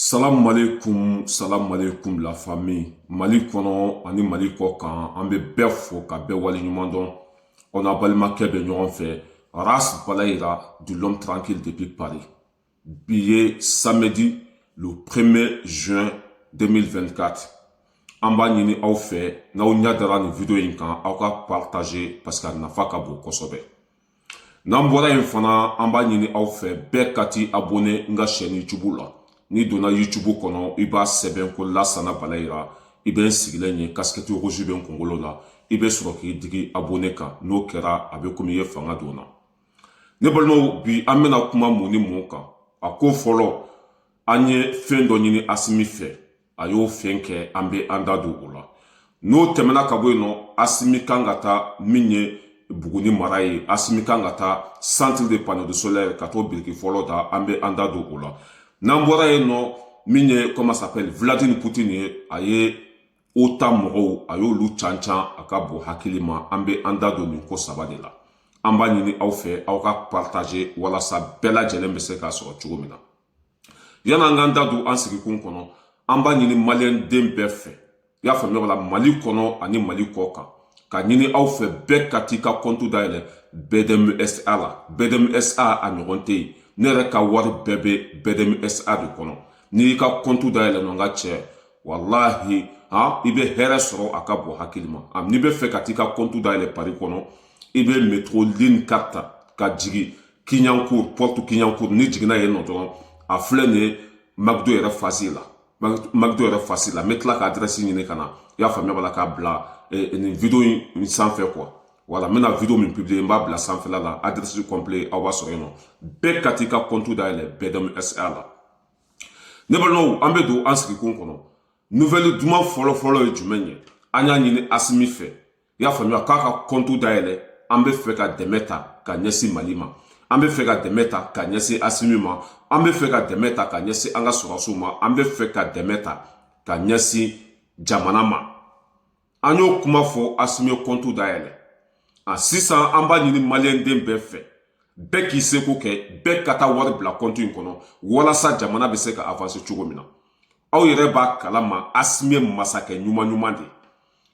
Salam alaikum la famille. Mali kono ani Mali ko kan an bɛ bɛɛ fo ka bɛɛ waleɲuman dɔn. On a balimakɛ bɛ ɲɔgɔn fɛ. Ras Balayira de l'homme tranquille depuis Paris. Billet samedi le 1er juin 2024. An b'a ɲini aw fɛ n'aw ɲɛ dara nin video in kan aw ka partager parce que a nafa ka bon kosɛbɛ. N'an bɔra yen fana an b'a ɲini aw fɛ bɛɛ ka ti abonné n ka chaîne YouTube la. Ni donna YouTube kɔnɔ i b'a sɛbɛn ko Lasana Balayira i bɛ n sigilen ye casquette rouge bɛ n kunkolo la i bɛ sɔrɔ k'i digi abonné kan n'o kɛra a bɛ komi i ye fanga don na. Ne balimaw bi an bɛna kuma mun ni mun kan a ko fɔlɔ an ye fɛn dɔ ɲini Asimi fɛ a y'o fɛn kɛ an bɛ an da don o la. N'o tɛmɛna ka bɔ yen nɔ Asimi kan ka taa min ye Buguni mara ye Asimi kan ka taa centre de panneau de solaire ka t'o biriki fɔlɔ da an bɛ an da don o la. N'an bɔra yen nɔ min ye comment s'appelle Vladimir Poutine ye a ye OTAN mɔgɔw a y'olu cancan a ka bon hakili ma an bɛ an da don nin ko saba de la. An b'a ɲini aw fɛ aw ka partager walasa bɛɛ lajɛlen bɛ se k'a sɔrɔ cogo min na. Yan'an k'an da don an sigikun kɔnɔ an b'a ɲini maliyɛn den bɛɛ fɛ i y'a faamuya wala Mali kɔnɔ ani Mali kɔ kan ka ɲini aw fɛ bɛɛ ka t'i ka compte dayɛlɛ BDMSA la BDMSA a ɲɔgɔn tɛ yen. Ne yɛrɛ ka wari bɛɛ bɛ BDMSA de kɔnɔ n'i y'i ka compte dayɛlɛ nɔ n ka cɛ walahi i bɛ hɛrɛ sɔrɔ a ka bon hakili ma n'i bɛ fɛ ka t'i ka compte dayɛlɛ Paris kɔnɔ i bɛ métro ligne 4 ta ka jigin Kiɲancour porte Kiɲancour ni jiginna yen nɔ dɔrɔn a filɛ nin ye McDo yɛrɛ face la McDo yɛrɛ face la n bɛ tila ka adresse ɲini ka na i y'a faamuya bala k'a bila nin video in sanfɛ quoi. Voilà, maintenant la vidéo me publie, m'a bla sans faire la adresse complet à wa sur non. Bɛɛ ka t'i ka compte dayɛlɛ BDMSA la. Ne balimaw an bɛ don an sigikun kɔnɔ. Nouvelle duman fɔlɔ ye jumɛn ye? An y'a ɲini Asimi fɛ. I y'a faamuya k'a ka compte dayɛlɛ an bɛ fɛ ka dɛmɛ ta ka ɲɛsin Mali ma. An bɛ fɛ ka dɛmɛ ta ka ɲɛsin Asimi ma. An bɛ fɛ ka dɛmɛ ta ka ɲɛsin an ka sɔrɔsiw ma. An bɛ fɛ ka dɛmɛ ta ka ɲɛsin jamana ma. An y'o kuma fɔ Asimi ye compte dayɛlɛ. Sisan an b'a ɲini maliyɛn den bɛɛ fɛ bɛɛ k'i seko kɛ bɛɛ ka taa wari bila compte in kɔnɔ walasa jamana bɛ se ka avancer cogo min na. Aw yɛrɛ b'a kalama Asimi ye masakɛ ɲuman de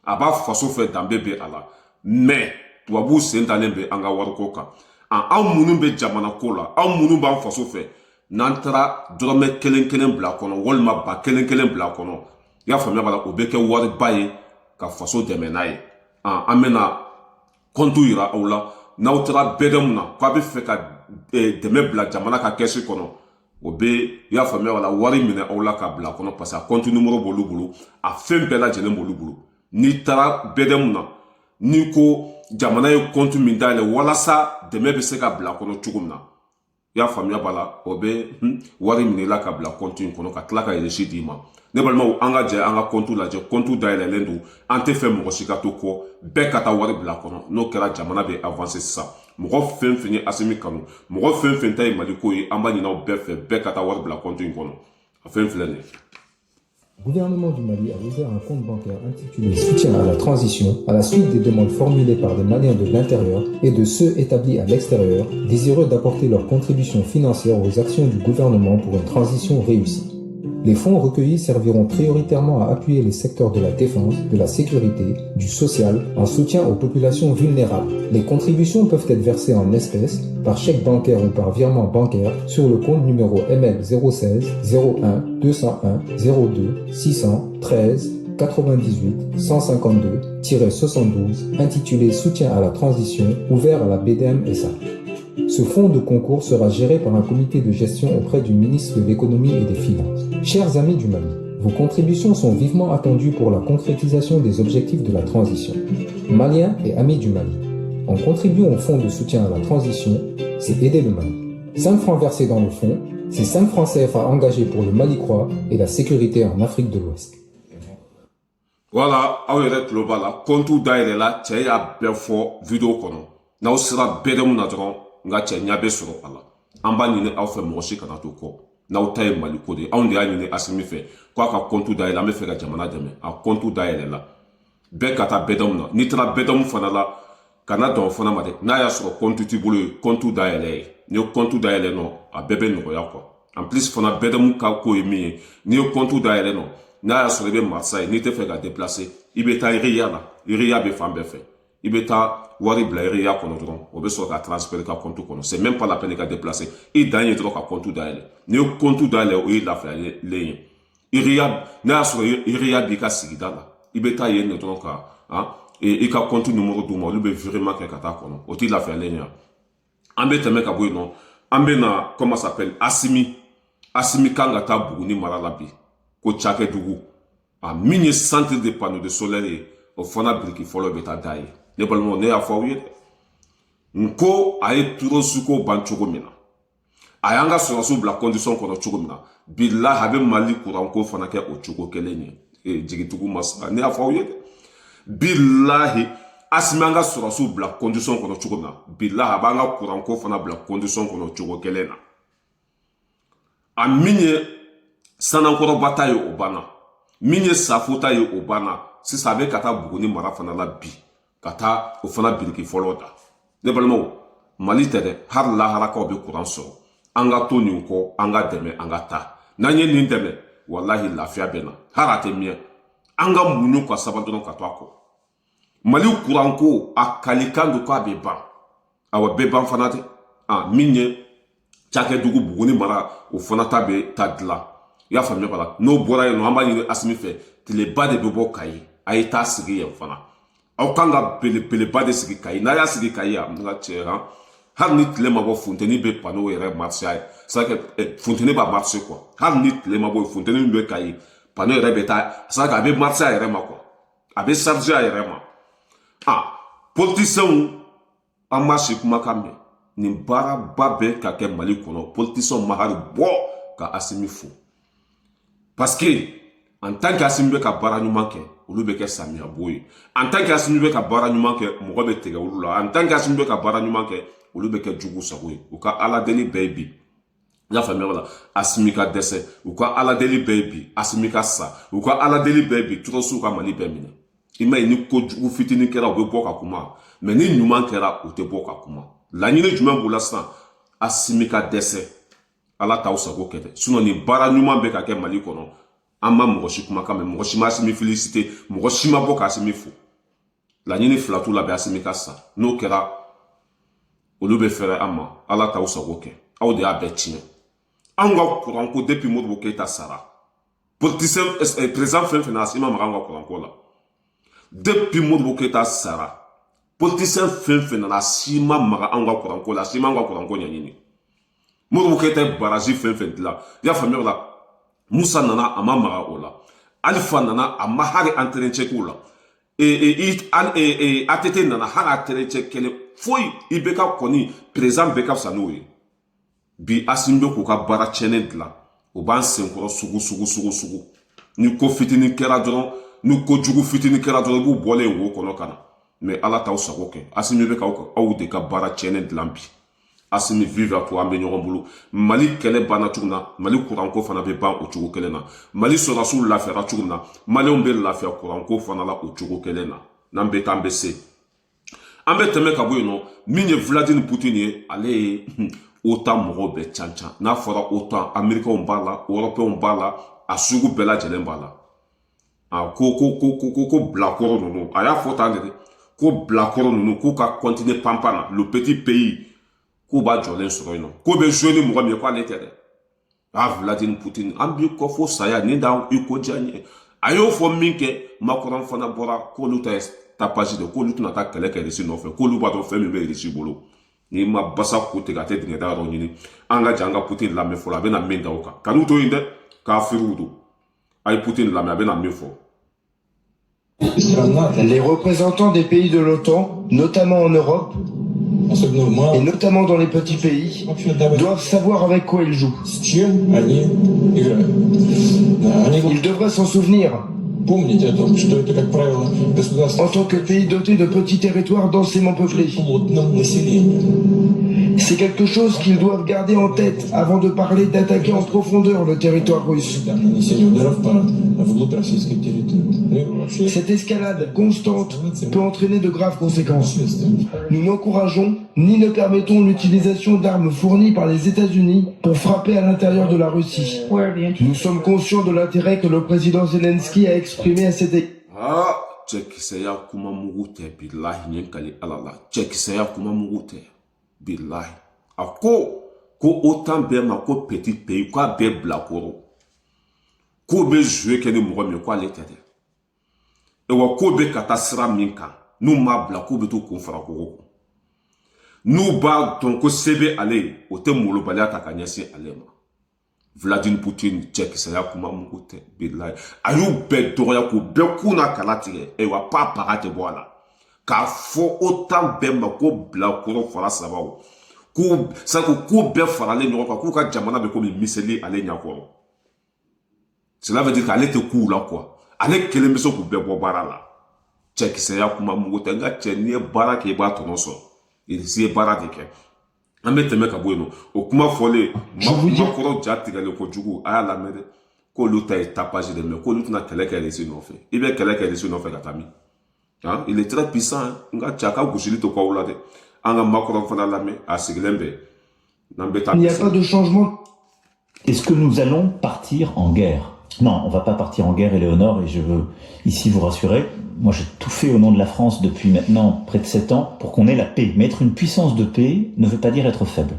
a b'a faso fɛ danbe bɛ a la mais tubabuw sen dalen bɛ an ka wariko kan. Aw minnu bɛ jamana ko la aw minnu b'an faso fɛ n'an taara dɔrɔmɛ kelen bila a kɔnɔ walima ba kelen bila a kɔnɔ i y'a faamuya bala o bɛ kɛ wariba ye ka faso dɛmɛ n'a ye. An bɛna compte yira aw la n'aw taara BDM na k'a bɛ fɛ ka dɛmɛ bila jamana ka kɛsi kɔnɔ o bɛ i y'a faamuya wala wari minɛ aw la ka bila kɔnɔ parce que a compte numéro b'olu bolo a fɛn bɛɛ lajɛlen b'olu bolo. N'i taara BDM na n'i ko jamana ye compte min dayɛlɛ walasa dɛmɛ bɛ se ka bila kɔnɔ cogo min na i y'a faamuya bala o bɛ wari minɛ la ka bila compte in kɔnɔ ka tila ka reçu d'i ma. Ne balimaw an ka jɛ an ka compte lajɛ compte dayɛlɛlen don an tɛ fɛ mɔgɔ si ka to kɔ bɛɛ ka taa wari bila a kɔnɔ n'o kɛra jamana bɛ avancer sisan. Mɔgɔ fɛn fɛn ye Asimi kanu mɔgɔ fɛn fɛn ta ye Mali ko ye an b'a ɲini aw bɛɛ fɛ bɛɛ ka taa wari bila compte in kɔnɔ a fɛn filɛ nin ye. Le gouvernement du Mali a ouvert un compte bancaire intitulé Soutien à la transition à la suite des demandes formulées par des Maliens de l'intérieur et de ceux établis à l'extérieur, désireux d'apporter leur contribution financière aux actions du gouvernement pour une transition réussie. Les fonds recueillis serviront prioritairement à appuyer les secteurs de la défense, de la sécurité, du social, en soutien aux populations vulnérables. Les contributions peuvent être versées en espèces, par chèque bancaire ou par virement bancaire sur le compte numéro ML 016 01 201 02 613 98 152-72 intitulé Soutien à la transition, ouvert à la BDMSA. Ce fonds de concours sera géré par un comité de gestion auprès du ministre de l'économie et des finances. Chers amis du Mali, vos contributions sont vivement attendues pour la concrétisation des objectifs de la transition. Maliens et amis du Mali, en contribuant au fonds de soutien à la transition, c'est aider le Mali. 5 francs versés dans le fonds, c'est 5 francs CFA engagés pour le Mali croix et la sécurité en Afrique de l'Ouest. Voilà, aw yɛrɛ tulo b'a la compte dayɛlɛ la cɛ y'a bɛɛ fɔ video kɔnɔ n'aw sera BDM na dɔrɔn n ka cɛ ɲɛ bɛ sɔrɔ a la an b'a ɲini aw fɛ mɔgɔ si kana to kɔ n'aw ta ye Mali ko de ye anw de y'a ɲini Asimi fɛ k'a ka compte dayɛlɛ an bɛ fɛ ka jamana dɛmɛ a compte dayɛlɛ la bɛɛ ka taa BDM na n'i taara BDM fana la kana dɔn fana ma dɛ n'a y'a sɔrɔ compte t'i bolo ye compte dayɛlɛ ye n'i ye compte dayɛlɛ nɔ a bɛɛ bɛ nɔgɔya quoi en plus fana bɛɛ dɛmu ka ko ye min ye n'i ye compte dayɛlɛ nɔ n'a y'a sɔrɔ i bɛ Marseille n'i tɛ fɛ ka déplacer i bɛ taa Iriya la Iriya bɛ fan bɛɛ fɛ i bɛ taa wari bila Iriya kɔnɔ dɔrɔn o bɛ sɔrɔ ka transférer ka compte kɔnɔ c'est même pas la peine ka déplacer i dan ye dɔrɔn ka compte dayɛlɛ n'i ye compte dayɛlɛ o ye lafiyalen ye Iriya n'a y'a sɔrɔ Iriya b'i ka sigida la i bɛ taa yen de dɔrɔn ka i ka compte numéro d'u ma olu bɛ virement kɛ ka taa kɔnɔ o t'i lafiyalen ye an bɛ tɛmɛ ka bɔ yen nɔ an bɛ na comment ça s'appelle Asimi kan ka taa Buguni mara la bi ko Cakɛdugu min ye centre de panneau de solaire ye o fana biriki fɔlɔ bɛ taa da ye ne balimaw ne y'a fɔ aw ye dɛ n ko a ye Turosuko ban cogo min na a y'an ka sɔrɔsiw bila condition kɔnɔ cogo min na bilahi a bɛ Mali kuranko fana kɛ o cogo kelen ye jigitigiw ma sara ne y'a fɔ aw ye dɛ bilahi Asimi an ka sɔrɔsiw bila condition kɔnɔ cogo min na bilahi a b'an ka kuranko fana bila condition kɔnɔ cogo kelen na a min ye Sanankɔrɔba ta ye o banna min ye Safo ta ye o banna sisan a bɛ ka taa Buguni mara fana la bi ka taa o fana biriki fɔlɔ da ne balimaw Mali tɛ dɛ hali laharakaw bɛ kuran sɔrɔ an ka to nin kɔ an ka dɛmɛ an ka taa n'an ye nin dɛmɛ walahi lafiya bɛ na hali a tɛ miyɛ an ka muɲu ka sabali dɔrɔn ka to a kɔ Mali kuranko a kalikan don k'a bɛ ban awa bɛ ban fana tɛ min ye Cakɛdugu Buguni mara o fana ta bɛ ta dilan i y'a faamuya ba la n'o bɔra yen nɔ an b'a ɲini Asimi fɛ tileba de bɛ bɔ Kayi a ye taa sigi yen fana aw kan ka belebeleba de sigi Kayi n'a y'a sigi Kayi a ka cɛ hali ni tile ma bɔ funteni bɛ panneau yɛrɛ marché a ye c'est à dire funteni b'a marché quoi hali ni tile ma bɔ funteni min bɛ Kayi panneau yɛrɛ bɛ taa c'est à dire a bɛ marché a yɛrɛ ma quoi a bɛ charger a yɛrɛ ma politiciens an ma si kumakan mɛn nin baaraba bɛ ka kɛ Mali kɔnɔ politiciens ma hali bɔ ka Asimi fo parce que en tant que Asimi bɛ ka baara ɲuman kɛ olu bɛ kɛ samiyɛbo ye en tant que Asimi bɛ ka baara ɲuman kɛ mɔgɔ bɛ tigɛ olu la en tant que Asimi bɛ ka baara ɲuman kɛ olu bɛ kɛ jugu sago ye u ka ala deli bɛɛ ye bi i y'a faamuya wala Asimi ka dɛsɛ u ka ala deli bɛɛ ye bi Asimi ka sa u ka ala deli bɛɛ ye bi Turosiw ka Mali bɛɛ minɛ i ma ye ni kojugu fitinin kɛra u bɛ bɔ ka kuma mais ni ɲuman kɛra u tɛ bɔ ka kuma laɲini jumɛn b'u la sisan Asimi ka dɛsɛ ala t'aw sago kɛ dɛ sinon ni baara ɲuman bɛ ka kɛ Mali kɔnɔ an ma mɔgɔ si kumakan mɛn mɔgɔ si ma Asimi félicité mɔgɔ si ma bɔ ka Asimi fo laɲini fila t'u la bɛ Asimi ka sa n'o kɛra olu bɛ fɛrɛ an ma ala t'aw sago kɛ aw de y'a bɛɛ tiɲɛ anw ka kuranko depuis Modibo Keyita sara politicien président fɛn fɛn na a si ma maga an ka kuranko la depuis Modibo Keyita sara politicien fɛn fɛn nana a si ma maga an ka kuranko la a si ma an ka kuranko ɲɛɲini Modibo Keyita ye baraji fɛn fɛn dilan i y'a faamuya o la Musa nana a ma maga o la Alifa nana a ma hali entretien k'o la ATT nana hali entretien kɛlɛ foyi i bɛ ka kɔni président bɛɛ ka fisa n'o ye bi Asimi bɛ k'u ka baara tiɲɛnen dilan o b'an senkɔrɔ sugu ni ko fitinin kɛra dɔrɔn ni ko jugu fitinin kɛra dɔrɔn i b'u bɔlen wo kɔnɔ ka na mais ala t'aw sago kɛ Asimi bɛ k'aw de ka baara tiɲɛnen dilan bi Asimi vive à toi an bɛ ɲɔgɔn bolo Mali kɛlɛ banna cogo min na Mali kuranko fana bɛ ban o cogo kelen na Mali sɔrɔsiw lafiyara cogo min na Maliens bɛ lafiya kuranko fana la o cogo kelen na n'an bɛ taa an bɛ se an bɛ tɛmɛ ka bɔ yen nɔ min ye Vladimir Poutine ye ale ye OTAN mɔgɔw bɛɛ can n'a fɔra OTAN Américains b'a la Européens b'a la a sugu bɛɛ lajɛlen b'a la ko bilakɔrɔ ninnu a y'a fɔ tan de dɛ ko bilakɔrɔ ninnu k'u ka continuer panpan na le petit pays k'u b'a jɔlen sɔrɔ yen nɔ ko bɛ jouer ni mɔgɔ min ye k'ale tɛ dɛ Vladimir Poutine an b'i kɔ fo saya ni da i ko diya n ye a y'o fɔ min kɛ Macron fana bɔra k'olu ta ye tapage de k'olu tɛna taa kɛlɛ kɛ Russie nɔfɛ k'olu b'a dɔn fɛn min bɛ Russie bolo n'i ma basa ko tigɛ a tɛ dingɛ da yɔrɔ ɲini an ka jan an ka Poutine lamɛn fɔlɔ a bɛna min da o kan kan'u to yen dɛ kafiriw don a ye Poutine lamɛn a bɛna min fɔ. Les représentants des pays de l'OTAN, notamment en Europe, et notamment dans les petits pays, doivent savoir avec quoi ils jouent. Ils devraient s'en souvenir. En tant que pays doté de petits territoires densément peuplés. C'est quelque chose qu'ils doivent garder en tête avant de parler d'attaquer en profondeur le territoire russe. Cette escalade constante peut entraîner de graves conséquences. Nous n'encourageons ni ne permettons l'utilisation d'armes fournies par les États-Unis pour frapper à l'intérieur de la Russie. Nous sommes conscients de l'intérêt que le président Zelensky a exprimé à cet égard. Ah, cekisaya kuma mugute billahi nyenkali alala. Cekisaya kuma mugute billahi. Ako ko autant be ma ko petit pays quoi be blakoro. Ko be jouer que ni mo me ko ale tete. E wa ko be katasra minka. Nou ma blako be to ko fara ko. Nou ba ton ko sebe ale o te molo balia ta kanyasi ale ma. Vladimir Poutine check ça ya kuma mukute billahi ayu be doroya ko be kuna kalatige e wa pa parate boala ka fo autant be ma ko bla ko fara sabaw ko sa ko be fara le nyoko ko ka jamana be ko mi miseli ale nyako cela veut dire qu'elle était cool là quoi ale kele miso ko be bo barala check ça ya kuma mukute nga chenie barake ba tono so il si barake Amete ka bueno o kuma fole makoro jati le ko jugu aya la mede ko luta est tapage de me ko luta na kele kele si no fait il be kele kele si no fait katami hein il est très puissant nga chaka gusili to ko ulade anga makoro fana la me a siglembe nambeta il n'y a pas de changement. Est-ce que nous allons partir en guerre? Non, on va pas partir en guerre, Éléonore, et je veux ici vous rassurer. Moi, j'ai tout fait au nom de la France depuis maintenant près de 7 ans pour qu'on ait la paix. Mais être une puissance de paix ne veut pas dire être faible.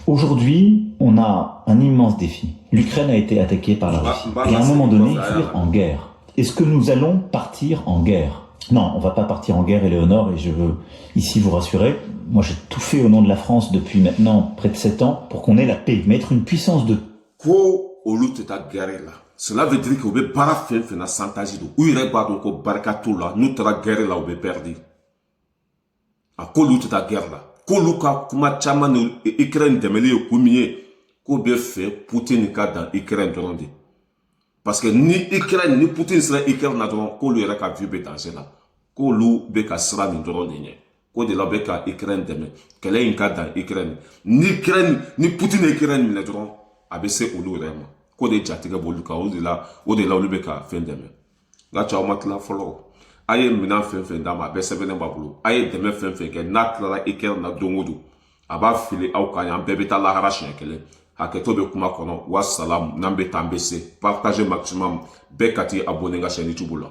Aujourd'hui, on a un immense défi. L'Ukraine a été attaquée par la Russie. Et à un moment donné, il faut ir en guerre. Est-ce que nous allons partir en guerre? Non, on va pas partir en guerre, Éléonore, et je veux ici vous rassurer. Moi, j'ai tout fait au nom de la France depuis maintenant près de 7 ans pour qu'on ait la paix. Mais être une puissance de... Cela veut dire qu'on veut pas faire un santage ou il est pas donc au barcatou là, nous tra guerre là, on veut perdre. A kolu ta guerre là. Kolu ka kuma chama no Ukraine demeli o kumie ko be fait Poutine ka dans Ukraine drondi. Parce que ni Ukraine ni Poutine sera Ukraine na don kolu era ka vibe danger là. Kolu be ka sera ni drondi nye. Ko de la be ka Ukraine deme. Kele in ka dans Ukraine. Ni Ukraine ni Poutine Ukraine ni dron abc olu rema. Ko de jatiga boluka o de la olu ka fendeme la chauma tla folo aye mina fen dama be sebene babulu aye deme fen ke nakla iker na dongodu aba fili au kanya bebe ta la harashin kele haketo be kuma kono wassalam nambe tambese partager maximum be kati abonner ga chaîne YouTube là.